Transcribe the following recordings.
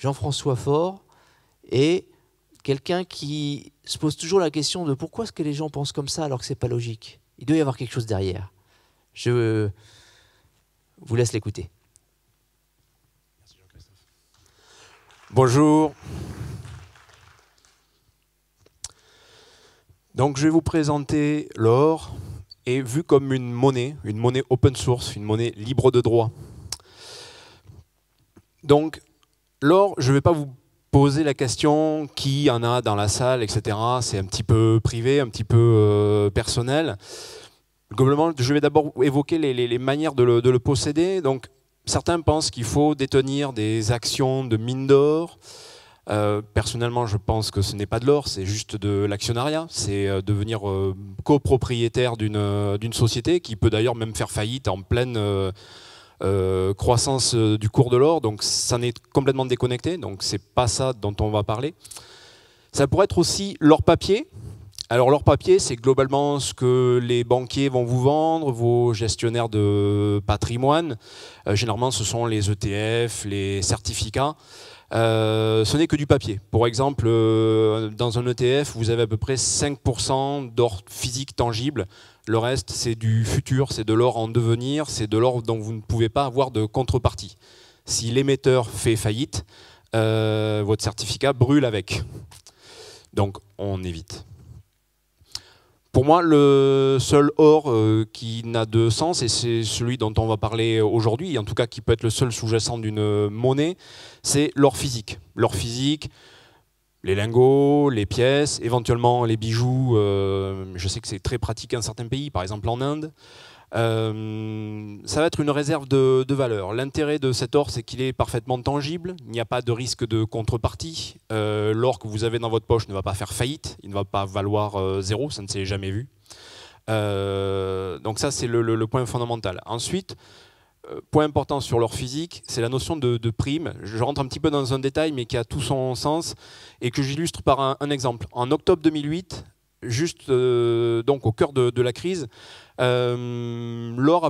Jean-François Faure est quelqu'un qui se pose toujours la question de pourquoi est-ce que les gens pensent comme ça alors que ce n'est pas logique. Il doit y avoir quelque chose derrière. Je vous laisse l'écouter. Merci Jean-Christophe. Bonjour. Donc je vais vous présenter l'or et vu comme une monnaie open source, une monnaie libre de droit. Donc l'or, je ne vais pas vous poser la question qui en a dans la salle, etc. C'est un petit peu privé, un petit peu personnel. Globalement, je vais d'abord évoquer les manières de le posséder. Donc, certains pensent qu'il faut détenir des actions de mines d'or. Personnellement, je pense que ce n'est pas de l'or, c'est juste de l'actionnariat. C'est devenir copropriétaire d'une société qui peut d'ailleurs même faire faillite en pleine croissance du cours de l'or. Donc, ça n'est complètement déconnecté. Donc, c'est pas ça dont on va parler. Ça pourrait être aussi l'or papier. Alors l'or papier, c'est globalement ce que les banquiers vont vous vendre, vos gestionnaires de patrimoine. Généralement, ce sont les ETF, les certificats. Ce n'est que du papier. Pour exemple, dans un ETF, vous avez à peu près 5% d'or physique tangible. Le reste, c'est du futur, c'est de l'or en devenir, c'est de l'or dont vous ne pouvez pas avoir de contrepartie. Si l'émetteur fait faillite, votre certificat brûle avec. Donc, on évite. Pour moi, le seul or qui n'a de sens, et c'est celui dont on va parler aujourd'hui, en tout cas qui peut être le seul sous-jacent d'une monnaie, c'est l'or physique. L'or physique, les lingots, les pièces, éventuellement les bijoux. Je sais que c'est très pratique dans certains pays, par exemple en Inde. Ça va être une réserve de valeur. L'intérêt de cet or, c'est qu'il est parfaitement tangible. Il n'y a pas de risque de contrepartie. L'or que vous avez dans votre poche ne va pas faire faillite. Il ne va pas valoir zéro, ça ne s'est jamais vu. Donc ça, c'est le point fondamental. Ensuite, point important sur l'or physique, c'est la notion de prime. Je rentre un petit peu dans un détail, mais qui a tout son sens et que j'illustre par un exemple. En octobre 2008, juste donc au cœur de la crise, l'or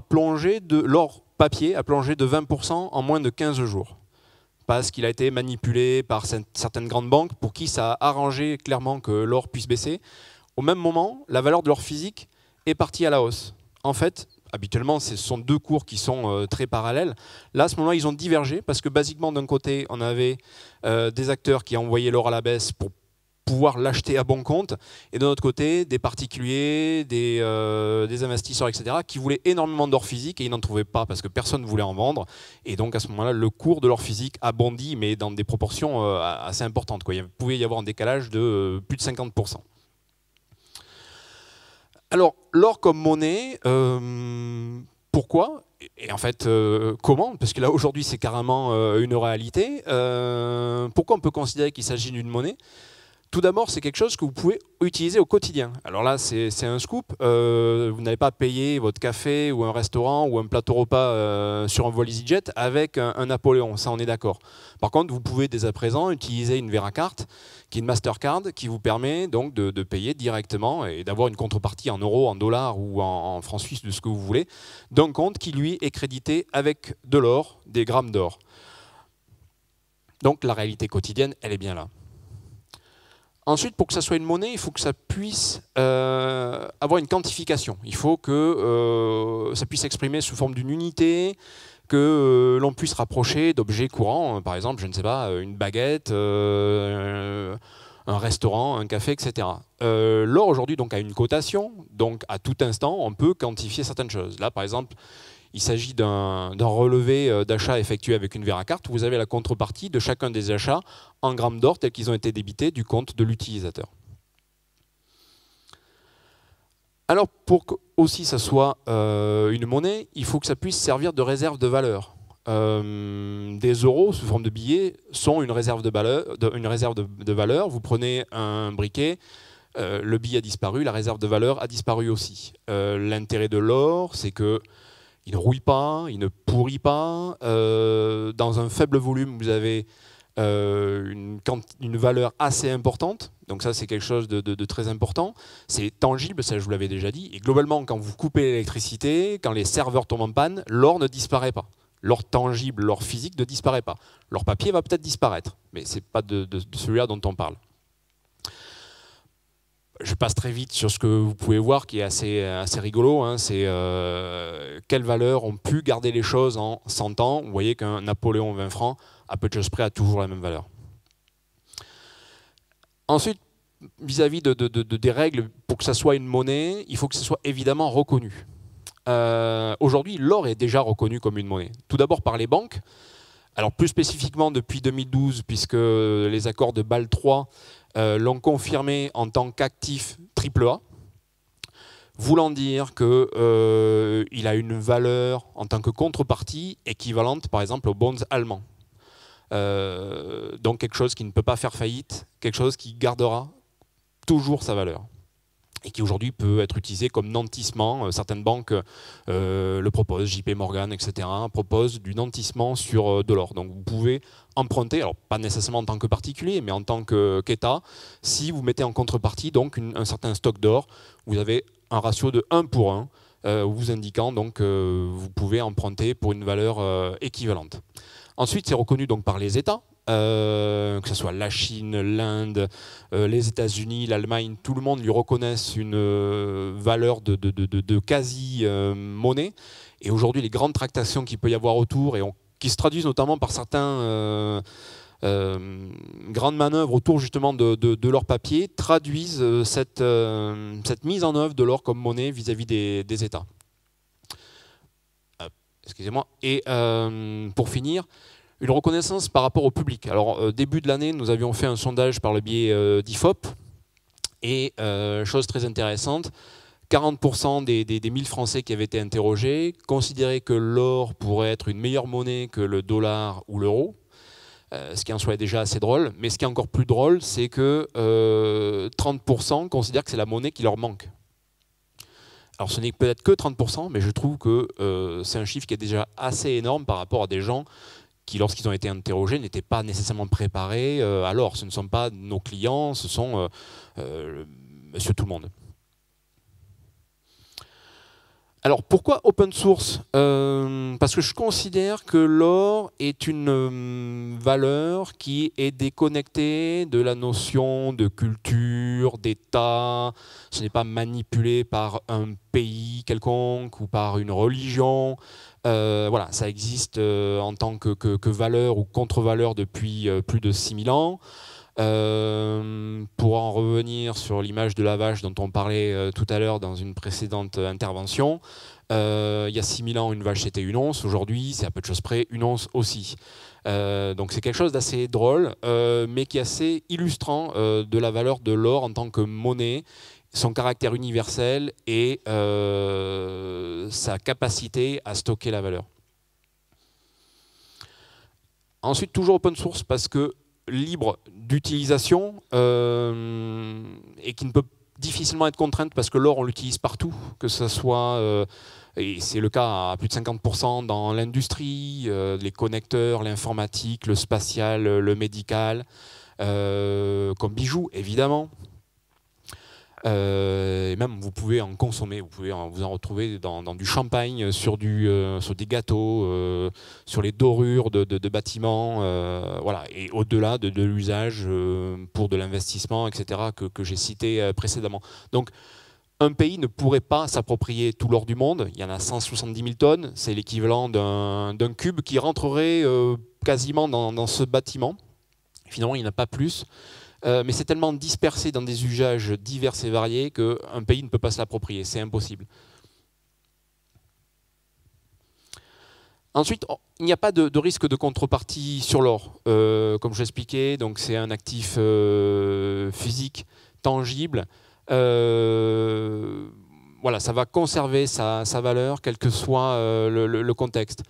papier a plongé de 20% en moins de 15 jours. Parce qu'il a été manipulé par certaines grandes banques pour qui ça a arrangé clairement que l'or puisse baisser. Au même moment, la valeur de l'or physique est partie à la hausse. En fait, habituellement, ce sont deux cours qui sont très parallèles. Là, à ce moment-là, ils ont divergé parce que basiquement, d'un côté, on avait des acteurs qui envoyaient l'or à la baisse pour pouvoir l'acheter à bon compte, et de l'autre côté, des particuliers, des investisseurs, etc., qui voulaient énormément d'or physique et ils n'en trouvaient pas parce que personne ne voulait en vendre. Et donc à ce moment-là, le cours de l'or physique a bondi, mais dans des proportions assez importantes, quoi. Il pouvait y avoir un décalage de plus de 50%. Alors, l'or comme monnaie, pourquoi ? Et en fait, comment ? Parce que là, aujourd'hui, c'est carrément une réalité. Pourquoi on peut considérer qu'il s'agit d'une monnaie ? Tout d'abord, c'est quelque chose que vous pouvez utiliser au quotidien. Alors là, c'est un scoop. Vous n'allez pas payer votre café ou un restaurant ou un plateau repas sur un vol EasyJet avec un Napoléon. Ça, on est d'accord. Par contre, vous pouvez dès à présent utiliser une Veracard, qui est une Mastercard, qui vous permet donc de payer directement et d'avoir une contrepartie en euros, en dollars ou en francs suisses, de ce que vous voulez, d'un compte qui, lui, est crédité avec de l'or, des grammes d'or. Donc la réalité quotidienne, elle est bien là. Ensuite, pour que ça soit une monnaie, il faut que ça puisse avoir une quantification. Il faut que ça puisse s'exprimer sous forme d'une unité, que l'on puisse rapprocher d'objets courants, par exemple, je ne sais pas, une baguette, un restaurant, un café, etc. L'or aujourd'hui donc a une cotation, donc à tout instant on peut quantifier certaines choses. Là par exemple, il s'agit d'un relevé d'achat effectué avec une Veracard. Vous avez la contrepartie de chacun des achats en grammes d'or tels qu'ils ont été débités du compte de l'utilisateur. Alors pour que aussi ça soit une monnaie, il faut que ça puisse servir de réserve de valeur. Des euros sous forme de billets sont une réserve de valeur. Vous prenez un briquet, le billet a disparu, la réserve de valeur a disparu aussi. L'intérêt de l'or, c'est que il ne rouille pas, il ne pourrit pas. Dans un faible volume, vous avez une valeur assez importante. Donc ça, c'est quelque chose de très important. C'est tangible, ça je vous l'avais déjà dit. Et globalement, quand vous coupez l'électricité, quand les serveurs tombent en panne, l'or ne disparaît pas. L'or tangible, l'or physique ne disparaît pas. L'or papier va peut-être disparaître, mais ce n'est pas de celui-là dont on parle. Je passe très vite sur ce que vous pouvez voir qui est assez rigolo. Hein. C'est quelles valeurs ont pu garder les choses en 100 ans. Vous voyez qu'un Napoléon 20 francs, à peu de choses près, a toujours la même valeur. Ensuite, vis-à-vis des règles, pour que ça soit une monnaie, il faut que ça soit évidemment reconnu. Aujourd'hui, l'or est déjà reconnu comme une monnaie. Tout d'abord par les banques. Alors plus spécifiquement depuis 2012, puisque les accords de Bâle III l'ont confirmé en tant qu'actif AAA, voulant dire qu'il a une valeur en tant que contrepartie équivalente par exemple aux bonds allemands. Donc quelque chose qui ne peut pas faire faillite, quelque chose qui gardera toujours sa valeur et qui aujourd'hui peut être utilisé comme nantissement. Certaines banques le proposent, JP Morgan, etc. proposent du nantissement sur de l'or. Donc vous pouvez emprunter, alors pas nécessairement en tant que particulier, mais en tant qu'État, si vous mettez en contrepartie donc un certain stock d'or, vous avez un ratio de 1 pour 1, vous indiquant donc vous pouvez emprunter pour une valeur équivalente. Ensuite, c'est reconnu donc par les États. Que ce soit la Chine, l'Inde, les États-Unis, l'Allemagne, tout le monde lui reconnaissent une valeur de quasi-monnaie. Et aujourd'hui, les grandes tractations qu'il peut y avoir autour, et qui se traduisent notamment par certaines grandes manœuvres autour justement de l'or papier, traduisent cette mise en œuvre de l'or comme monnaie vis-à-vis des États. Excusez-moi. Et pour finir, une reconnaissance par rapport au public. Alors, début de l'année, nous avions fait un sondage par le biais d'IFOP. Et chose très intéressante, 40% des 1000 Français qui avaient été interrogés considéraient que l'or pourrait être une meilleure monnaie que le dollar ou l'euro. Ce qui en soit déjà assez drôle. Mais ce qui est encore plus drôle, c'est que 30% considèrent que c'est la monnaie qui leur manque. Alors ce n'est peut-être que 30%, mais je trouve que c'est un chiffre qui est déjà assez énorme par rapport à des gens qui, lorsqu'ils ont été interrogés, n'étaient pas nécessairement préparés. Alors, ce ne sont pas nos clients, ce sont monsieur tout le monde. Alors, pourquoi open source? Parce que je considère que l'or est une valeur qui est déconnectée de la notion de culture, d'État. Ce n'est pas manipulé par un pays quelconque ou par une religion. Voilà, ça existe en tant que valeur ou contre-valeur depuis plus de 6000 ans. Pour en revenir sur l'image de la vache dont on parlait tout à l'heure dans une précédente intervention, il y a 6000 ans, une vache c'était une once, aujourd'hui c'est à peu de choses près une once aussi. Donc c'est quelque chose d'assez drôle, mais qui est assez illustrant de la valeur de l'or en tant que monnaie, son caractère universel et sa capacité à stocker la valeur. Ensuite, toujours open source parce que libre d'utilisation et qui ne peut difficilement être contrainte parce que l'or on l'utilise partout, que ce soit, et c'est le cas à plus de 50% dans l'industrie, les connecteurs, l'informatique, le spatial, le médical, comme bijou évidemment. Et même vous pouvez en consommer, vous pouvez vous en retrouver dans du champagne, sur des gâteaux, sur les dorures de bâtiments, voilà. Et au-delà de l'usage pour de l'investissement, etc., que j'ai cité précédemment. Donc un pays ne pourrait pas s'approprier tout l'or du monde, il y en a 170 000 tonnes, c'est l'équivalent d'un cube qui rentrerait quasiment dans ce bâtiment. Finalement, il n'y en a pas plus. Mais c'est tellement dispersé dans des usages divers et variés qu'un pays ne peut pas se l'approprier, c'est impossible. Ensuite, il n'y a pas de risque de contrepartie sur l'or. Comme je l'expliquais, donc c'est un actif physique, tangible. Voilà, ça va conserver sa valeur, quel que soit le contexte.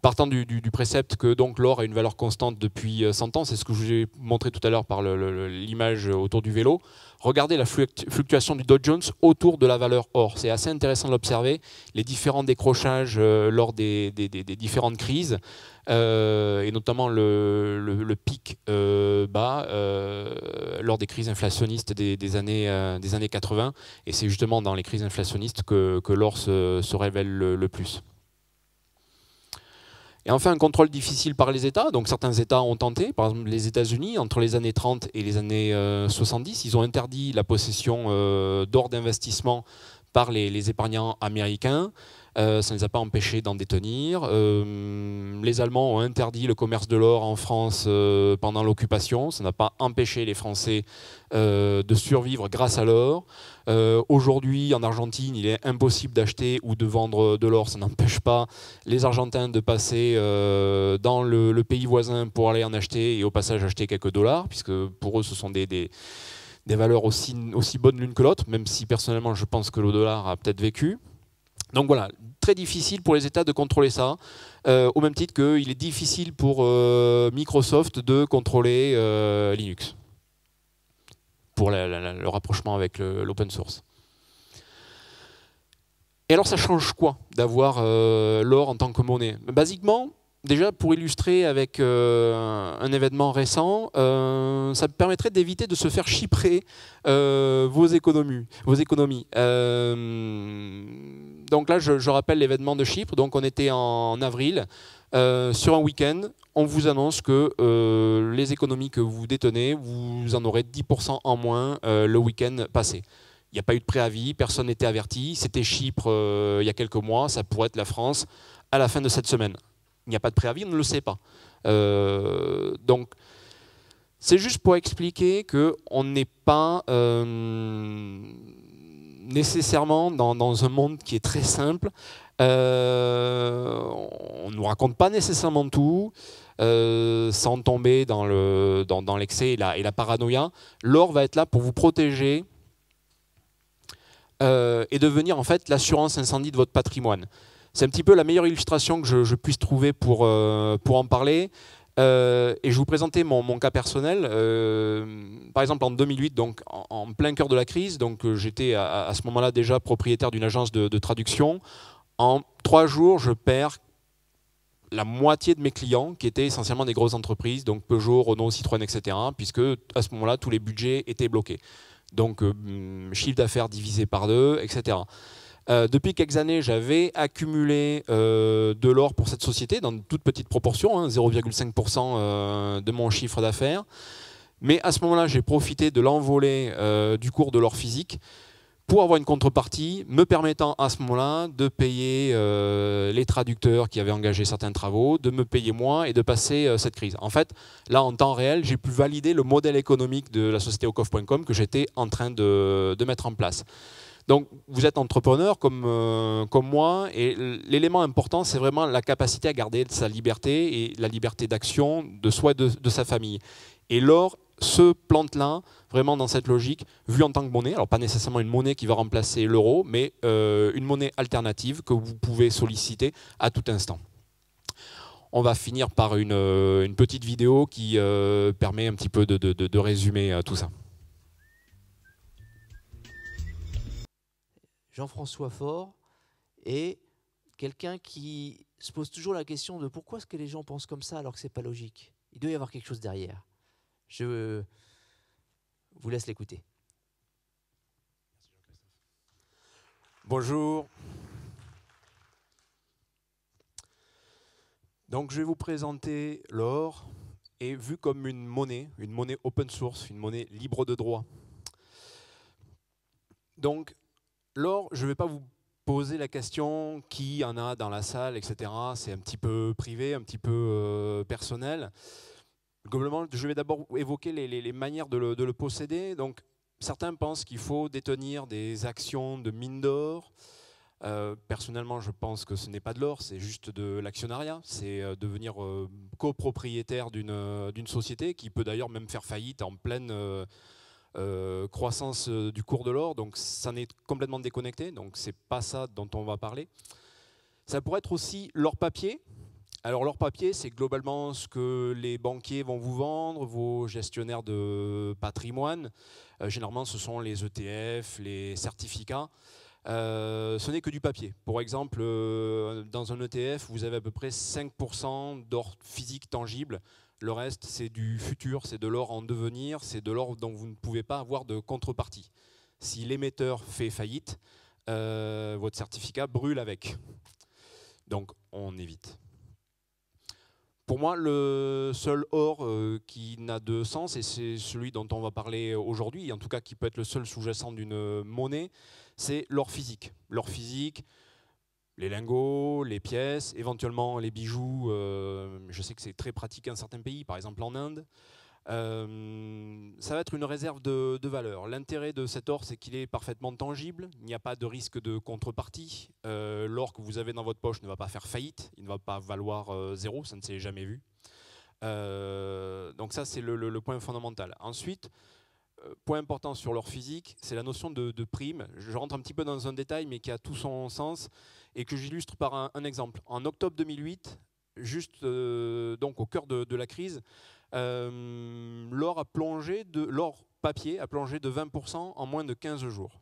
Partant du précepte que l'or a une valeur constante depuis 100 ans, c'est ce que je vous ai montré tout à l'heure par l'image autour du vélo. Regardez la fluctuation du Dow Jones autour de la valeur or. C'est assez intéressant de l'observer, les différents décrochages lors des différentes crises, et notamment le pic bas lors des crises inflationnistes des années 80. Et c'est justement dans les crises inflationnistes que l'or se révèle le plus. Et enfin, un contrôle difficile par les États. Donc certains États ont tenté, par exemple les États-Unis, entre les années 30 et les années 70, ils ont interdit la possession d'or d'investissement par les épargnants américains. Ça ne les a pas empêchés d'en détenir. Les Allemands ont interdit le commerce de l'or en France pendant l'occupation. Ça n'a pas empêché les Français de survivre grâce à l'or. Aujourd'hui, en Argentine, il est impossible d'acheter ou de vendre de l'or. Ça n'empêche pas les Argentins de passer dans le pays voisin pour aller en acheter et au passage acheter quelques dollars, puisque pour eux, ce sont des valeurs aussi bonnes l'une que l'autre, même si personnellement, je pense que le dollar a peut-être vécu. Donc voilà, très difficile pour les États de contrôler ça, au même titre qu'il est difficile pour Microsoft de contrôler Linux, pour le rapprochement avec l'open source. Et alors ça change quoi d'avoir l'or en tant que monnaie? Basiquement, déjà pour illustrer avec un événement récent, ça permettrait d'éviter de se faire chiffrer vos économies. Donc là, je rappelle l'événement de Chypre. Donc on était en avril. Sur un week-end, on vous annonce que les économies que vous détenez, vous en aurez 10% en moins le week-end passé. Il n'y a pas eu de préavis, personne n'était averti. C'était Chypre il y a quelques mois, ça pourrait être la France à la fin de cette semaine. Il n'y a pas de préavis, on ne le sait pas. Donc, c'est juste pour expliquer qu'on n'est pas nécessairement dans un monde qui est très simple. On ne nous raconte pas nécessairement tout, sans tomber dans l'excès et la paranoïa. L'or va être là pour vous protéger et devenir en fait l'assurance incendie de votre patrimoine. C'est un petit peu la meilleure illustration que je puisse trouver pour en parler. Et je vais vous présenter mon cas personnel. Par exemple, en 2008, donc en plein cœur de la crise, j'étais à ce moment-là déjà propriétaire d'une agence de traduction. En 3 jours, je perds la moitié de mes clients, qui étaient essentiellement des grosses entreprises, donc Peugeot, Renault, Citroën, etc., puisque à ce moment-là, tous les budgets étaient bloqués. Donc, chiffre d'affaires divisé par 2, etc. Depuis quelques années, j'avais accumulé de l'or pour cette société, dans de toutes petites proportions, hein, 0,5% de mon chiffre d'affaires. Mais à ce moment-là, j'ai profité de l'envolée du cours de l'or physique pour avoir une contrepartie me permettant à ce moment-là de payer les traducteurs qui avaient engagé certains travaux, de me payer moi et de passer cette crise. En fait, là, en temps réel, j'ai pu valider le modèle économique de la société ocof.com que j'étais en train de mettre en place. Donc, vous êtes entrepreneur comme moi, et l'élément important, c'est vraiment la capacité à garder sa liberté et la liberté d'action de soi et de sa famille. Et l'or se plante là, vraiment dans cette logique, vue en tant que monnaie. Alors, pas nécessairement une monnaie qui va remplacer l'euro, mais une monnaie alternative que vous pouvez solliciter à tout instant. On va finir par une petite vidéo qui permet un petit peu de résumer tout ça. Jean-François Faure est quelqu'un qui se pose toujours la question de pourquoi est-ce que les gens pensent comme ça alors que ce n'est pas logique. Il doit y avoir quelque chose derrière. Je vous laisse l'écouter. Bonjour. Donc je vais vous présenter l'or, et vu comme une monnaie open source, une monnaie libre de droit. Donc l'or, je ne vais pas vous poser la question qui en a dans la salle, etc. C'est un petit peu privé, un petit peu personnel. Globalement, je vais d'abord évoquer les manières de le posséder. Donc, certains pensent qu'il faut détenir des actions de mine d'or. Personnellement, je pense que ce n'est pas de l'or, c'est juste de l'actionnariat. C'est devenir copropriétaire d'une société qui peut d'ailleurs même faire faillite en pleine croissance du cours de l'or. Donc, ça n'est complètement déconnecté. Donc, ce n'est pas ça dont on va parler. Ça pourrait être aussi l'or papier. Alors l'or papier, c'est globalement ce que les banquiers vont vous vendre, vos gestionnaires de patrimoine. Généralement, ce sont les ETF, les certificats. Ce n'est que du papier. Pour exemple, dans un ETF, vous avez à peu près 5% d'or physique tangible. Le reste, c'est du futur, c'est de l'or en devenir, c'est de l'or dont vous ne pouvez pas avoir de contrepartie. Si l'émetteur fait faillite, votre certificat brûle avec. Donc, on évite. Pour moi, le seul or qui n'a de sens, et c'est celui dont on va parler aujourd'hui, en tout cas qui peut être le seul sous-jacent d'une monnaie, c'est l'or physique. L'or physique, les lingots, les pièces, éventuellement les bijoux. Je sais que c'est très pratique dans certains pays, par exemple en Inde. Ça va être une réserve de valeur. L'intérêt de cet or, c'est qu'il est parfaitement tangible. Il n'y a pas de risque de contrepartie. L'or que vous avez dans votre poche ne va pas faire faillite. Il ne va pas valoir zéro. Ça ne s'est jamais vu. Donc ça, c'est le point fondamental. Ensuite, point important sur l'or physique, c'est la notion de prime. Je rentre un petit peu dans un détail, mais qui a tout son sens et que j'illustre par un exemple. En octobre 2008, juste donc au cœur de la crise, l'or papier a plongé de 20% en moins de 15 jours.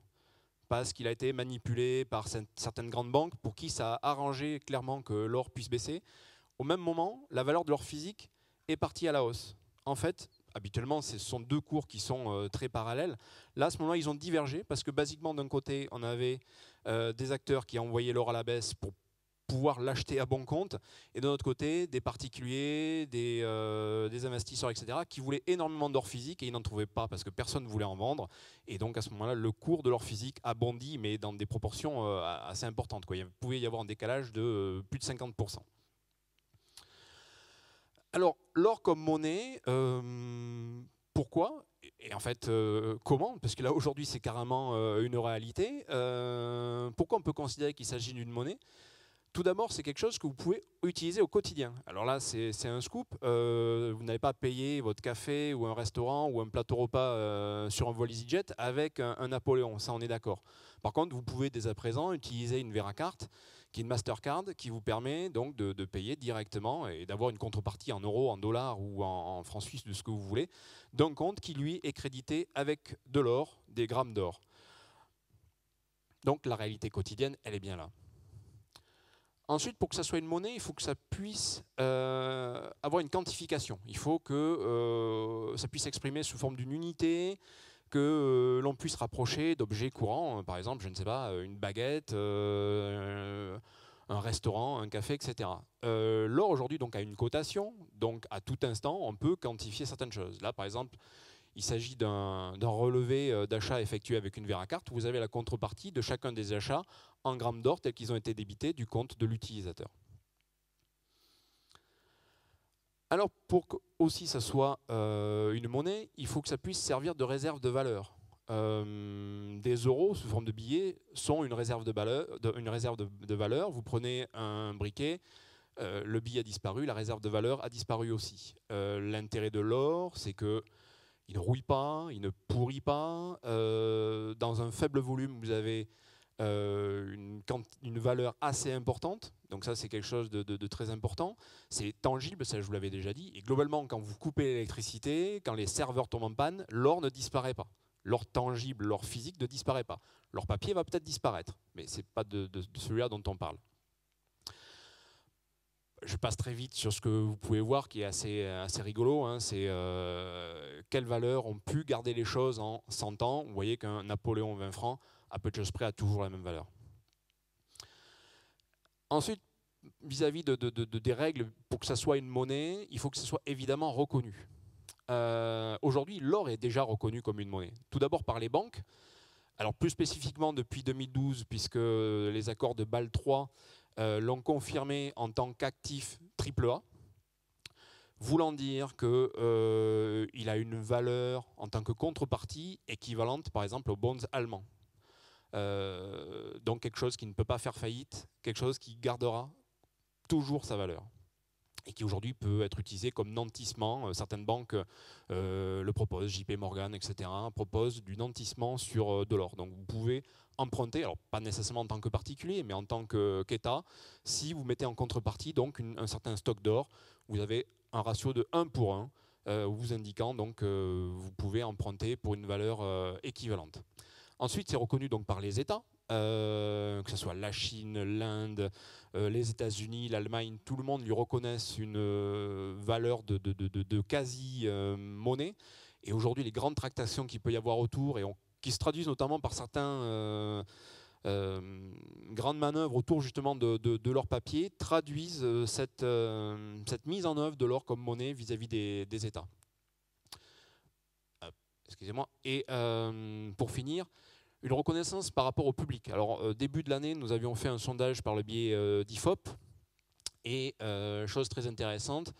Parce qu'il a été manipulé par certaines grandes banques pour qui ça a arrangé clairement que l'or puisse baisser. Au même moment, la valeur de l'or physique est partie à la hausse. En fait, habituellement, ce sont deux cours qui sont très parallèles. Là, à ce moment-là, ils ont divergé parce que basiquement, d'un côté, on avait des acteurs qui envoyaient l'or à la baisse pour pouvoir l'acheter à bon compte, et de l'autre côté, des particuliers, des investisseurs, etc., qui voulaient énormément d'or physique et ils n'en trouvaient pas parce que personne ne voulait en vendre. Et donc à ce moment-là, le cours de l'or physique a bondi, mais dans des proportions assez importantes, quoi. Il pouvait y avoir un décalage de plus de 50%. Alors, l'or comme monnaie, pourquoi ? Et en fait, comment ? Parce que là, aujourd'hui, c'est carrément une réalité. Pourquoi on peut considérer qu'il s'agit d'une monnaie ? Tout d'abord, c'est quelque chose que vous pouvez utiliser au quotidien. Alors là, c'est un scoop. Vous n'avez pas payé votre café ou un restaurant ou un plateau repas sur un vol EasyJet avec un Napoléon. Ça, on est d'accord. Par contre, vous pouvez dès à présent utiliser une Veracard, qui est une Mastercard, qui vous permet donc de payer directement et d'avoir une contrepartie en euros, en dollars ou en francs suisses, de ce que vous voulez, d'un compte qui, lui, est crédité avec de l'or, des grammes d'or. Donc la réalité quotidienne, elle est bien là. Ensuite, pour que ça soit une monnaie, il faut que ça puisse avoir une quantification. Il faut que ça puisse s'exprimer sous forme d'une unité, que l'on puisse rapprocher d'objets courants, par exemple, je ne sais pas, une baguette, un restaurant, un café, etc. L'or aujourd'hui donc a une cotation, donc à tout instant, on peut quantifier certaines choses. Là, par exemple, il s'agit d'un relevé d'achat effectué avec une Veracard. Vous avez la contrepartie de chacun des achats en grammes d'or tels qu'ils ont été débités du compte de l'utilisateur. Alors pour que aussi ça soit une monnaie, il faut que ça puisse servir de réserve de valeur. Des euros sous forme de billets sont une réserve de valeur. Vous prenez un briquet, le billet a disparu, la réserve de valeur a disparu aussi. L'intérêt de l'or, c'est que il ne rouille pas, il ne pourrit pas. Dans un faible volume, vous avez une valeur assez importante. Donc ça, c'est quelque chose de très important. C'est tangible, ça je vous l'avais déjà dit. Et globalement, quand vous coupez l'électricité, quand les serveurs tombent en panne, l'or ne disparaît pas. L'or tangible, l'or physique ne disparaît pas. L'or papier va peut-être disparaître, mais ce n'est pas de celui-là dont on parle. Je passe très vite sur ce que vous pouvez voir qui est assez rigolo. Hein. C'est quelles valeurs ont pu garder les choses en 100 ans. Vous voyez qu'un Napoléon 20 francs, à peu de choses près, a toujours la même valeur. Ensuite, vis-à-vis des règles, pour que ça soit une monnaie, il faut que ça soit évidemment reconnu. Aujourd'hui, l'or est déjà reconnu comme une monnaie. Tout d'abord par les banques. Alors plus spécifiquement depuis 2012, puisque les accords de Bâle III l'ont confirmé en tant qu'actif AAA, voulant dire qu'il a une valeur en tant que contrepartie équivalente par exemple aux bonds allemands. Donc quelque chose qui ne peut pas faire faillite, quelque chose qui gardera toujours sa valeur et qui aujourd'hui peut être utilisé comme nantissement. Certaines banques le proposent, JP Morgan, etc. proposent du nantissement sur de l'or. Donc vous pouvez emprunter, alors pas nécessairement en tant que particulier, mais en tant qu'État, si vous mettez en contrepartie donc un certain stock d'or, vous avez un ratio de 1 pour 1, vous indiquant donc que vous pouvez emprunter pour une valeur équivalente. Ensuite, c'est reconnu donc par les États. Que ce soit la Chine, l'Inde, les États-Unis, l'Allemagne, tout le monde lui reconnaissent une valeur de quasi-monnaie. Et aujourd'hui, les grandes tractations qu'il peut y avoir autour, et qui se traduisent notamment par certains grandes manœuvres autour justement de l'or papier traduisent cette mise en œuvre de l'or comme monnaie vis-à-vis des États. Excusez-moi. Et pour finir, une reconnaissance par rapport au public. Alors, début de l'année, nous avions fait un sondage par le biais d'IFOP. Et chose très intéressante,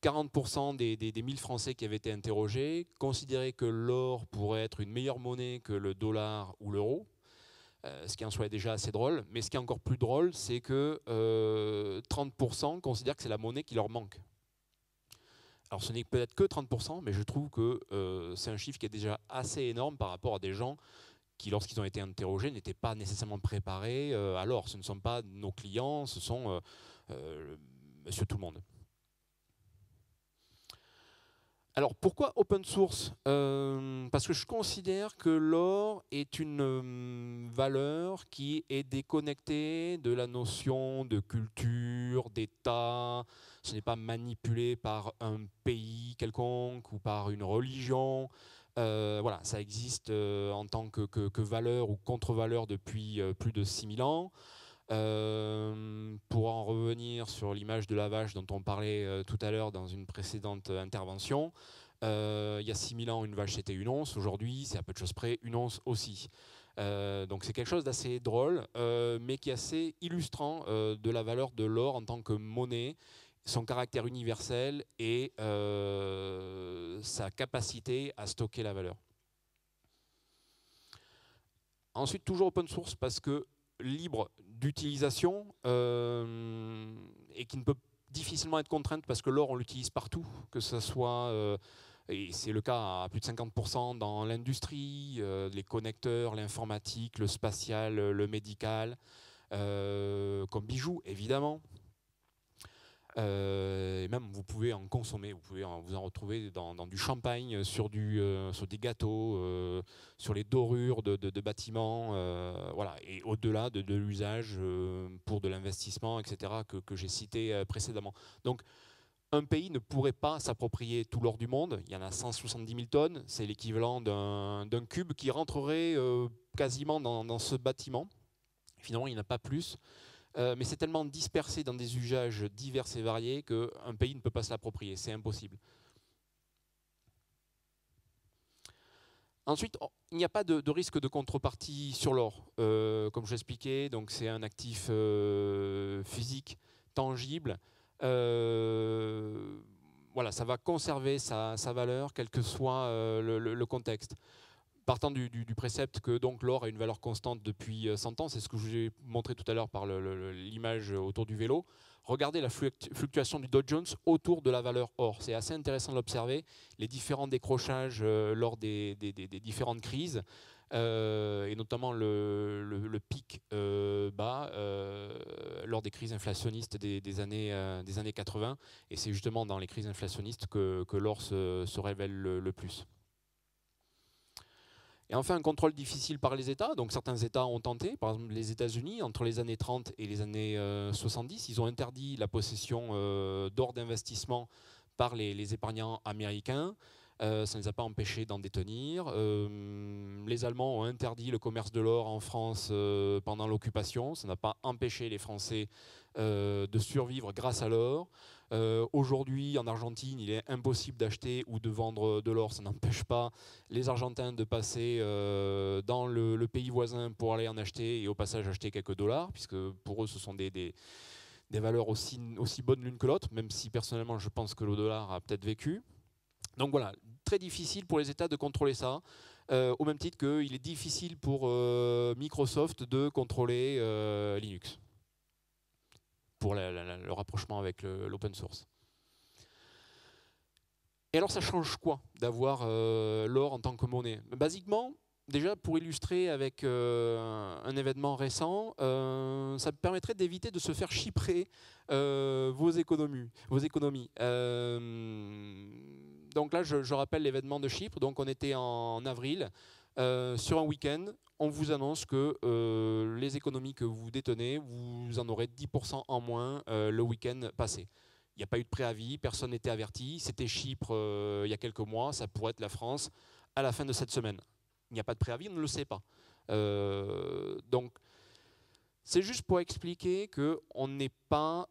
40% des 1000 Français qui avaient été interrogés considéraient que l'or pourrait être une meilleure monnaie que le dollar ou l'euro. Ce qui en soi est déjà assez drôle. Mais ce qui est encore plus drôle, c'est que 30% considèrent que c'est la monnaie qui leur manque. Alors ce n'est peut-être que 30%, mais je trouve que c'est un chiffre qui est déjà assez énorme par rapport à des gens qui, lorsqu'ils ont été interrogés, n'étaient pas nécessairement préparés. Alors, ce ne sont pas nos clients, ce sont monsieur tout le monde. Alors, pourquoi open source? Parce que je considère que l'or est une valeur qui est déconnectée de la notion de culture, d'État. Ce n'est pas manipulé par un pays quelconque ou par une religion. Voilà, ça existe en tant que valeur ou contre-valeur depuis plus de 6000 ans. Pour en revenir sur l'image de la vache dont on parlait tout à l'heure dans une précédente intervention, il y a 6000 ans, une vache c'était une once. Aujourd'hui, c'est à peu de choses près une once aussi. Donc c'est quelque chose d'assez drôle, mais qui est assez illustrant de la valeur de l'or en tant que monnaie, son caractère universel et sa capacité à stocker la valeur. Ensuite, toujours open source parce que libre d'utilisation et qui ne peut difficilement être contrainte parce que l'or on l'utilise partout, que ce soit, et c'est le cas à plus de 50% dans l'industrie, les connecteurs, l'informatique, le spatial, le médical, comme bijou évidemment. Et même vous pouvez en consommer, vous pouvez vous en retrouver dans du champagne, sur des gâteaux, sur les dorures de bâtiments, voilà. Et au-delà de l'usage pour de l'investissement, etc., que j'ai cité précédemment. Donc un pays ne pourrait pas s'approprier tout l'or du monde, il y en a 170 000 tonnes, c'est l'équivalent d'un cube qui rentrerait quasiment dans ce bâtiment. Finalement, il n'y en a pas plus. Mais c'est tellement dispersé dans des usages divers et variés qu'un pays ne peut pas se l'approprier, c'est impossible. Ensuite, il n'y a pas de risque de contrepartie sur l'or. Comme je l'expliquais, donc c'est un actif physique, tangible. Voilà, ça va conserver sa valeur, quel que soit le contexte. Partant du précepte que donc l'or a une valeur constante depuis 100 ans, c'est ce que je vous ai montré tout à l'heure par l'image autour du vélo. Regardez la fluctuation du Dow Jones autour de la valeur or. C'est assez intéressant de l'observer, les différents décrochages lors des différentes crises, et notamment le pic bas lors des crises inflationnistes des années 80. Et c'est justement dans les crises inflationnistes que l'or se révèle le plus. Et enfin, un contrôle difficile par les États. Donc certains États ont tenté, par exemple les États-Unis, entre les années 30 et les années 70, ils ont interdit la possession d'or d'investissement par les épargnants américains. Ça ne les a pas empêchés d'en détenir. Les Allemands ont interdit le commerce de l'or en France pendant l'occupation. Ça n'a pas empêché les Français de survivre grâce à l'or. Aujourd'hui, en Argentine, il est impossible d'acheter ou de vendre de l'or. Ça n'empêche pas les Argentins de passer dans le pays voisin pour aller en acheter et au passage acheter quelques dollars, puisque pour eux, ce sont des valeurs aussi bonnes l'une que l'autre, même si personnellement, je pense que le dollar a peut-être vécu. Donc voilà, très difficile pour les États de contrôler ça, au même titre qu'il est difficile pour Microsoft de contrôler Linux, pour le rapprochement avec l'open source. Et alors ça change quoi d'avoir l'or en tant que monnaie? Basiquement, déjà pour illustrer avec un événement récent, ça permettrait d'éviter de se faire chyprer vos économies. Donc là, je rappelle l'événement de Chypre. Donc on était en avril. Sur un week-end, on vous annonce que les économies que vous détenez, vous en aurez 10% en moins le week-end passé. Il n'y a pas eu de préavis, personne n'était averti. C'était Chypre il y a quelques mois, ça pourrait être la France à la fin de cette semaine. Il n'y a pas de préavis, on ne le sait pas. Donc C'est juste pour expliquer qu'on n'est pas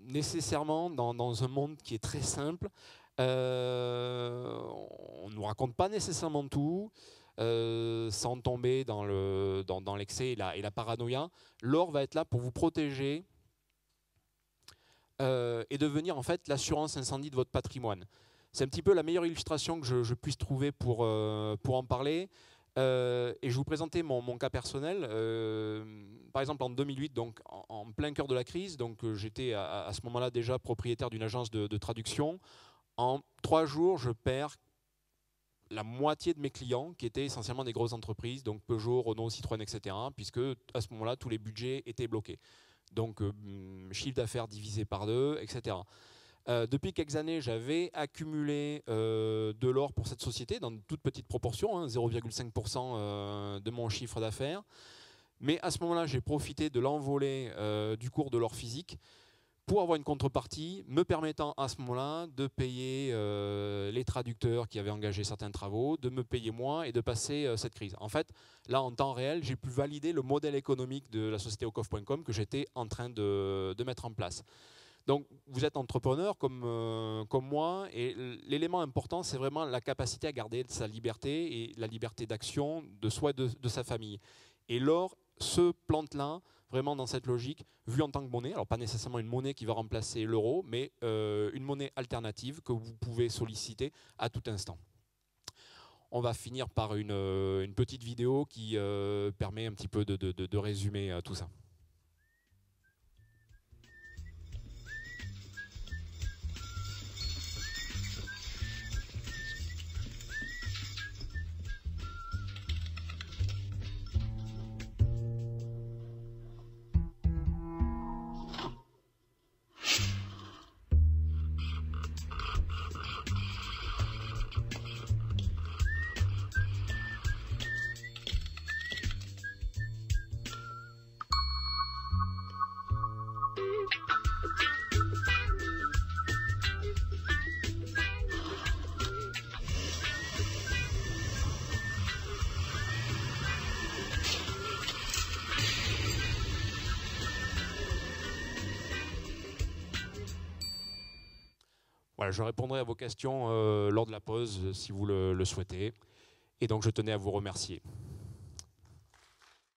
nécessairement dans un monde qui est très simple. On ne nous raconte pas nécessairement tout, sans tomber dans l'excès et la paranoïa. L'or va être là pour vous protéger et devenir en fait l'assurance incendie de votre patrimoine. C'est un petit peu la meilleure illustration que je puisse trouver pour en parler. Et je vais vous présenter mon cas personnel. Par exemple, en 2008, donc en plein cœur de la crise, donc j'étais à ce moment-là déjà propriétaire d'une agence de traduction. En 3 jours, je perds la moitié de mes clients, qui étaient essentiellement des grosses entreprises, donc Peugeot, Renault, Citroën, etc., puisque à ce moment-là, tous les budgets étaient bloqués. Donc chiffre d'affaires divisé par 2, etc. Depuis quelques années, j'avais accumulé de l'or pour cette société, dans une toute petite proportion, hein, 0,5% de mon chiffre d'affaires. Mais à ce moment-là, j'ai profité de l'envolée du cours de l'or physique pour avoir une contrepartie me permettant à ce moment-là de payer les traducteurs qui avaient engagé certains travaux, de me payer moi et de passer cette crise. En fait, là, en temps réel, j'ai pu valider le modèle économique de la société Ocoff.com que j'étais en train de mettre en place. Donc, vous êtes entrepreneur comme moi, et l'élément important, c'est vraiment la capacité à garder sa liberté et la liberté d'action de soi et de sa famille. Et l'or se plante là, vraiment dans cette logique, vue en tant que monnaie. Alors pas nécessairement une monnaie qui va remplacer l'euro, mais une monnaie alternative que vous pouvez solliciter à tout instant. On va finir par une petite vidéo qui permet un petit peu de résumer tout ça. Voilà, je répondrai à vos questions lors de la pause si vous le souhaitez. Et donc je tenais à vous remercier.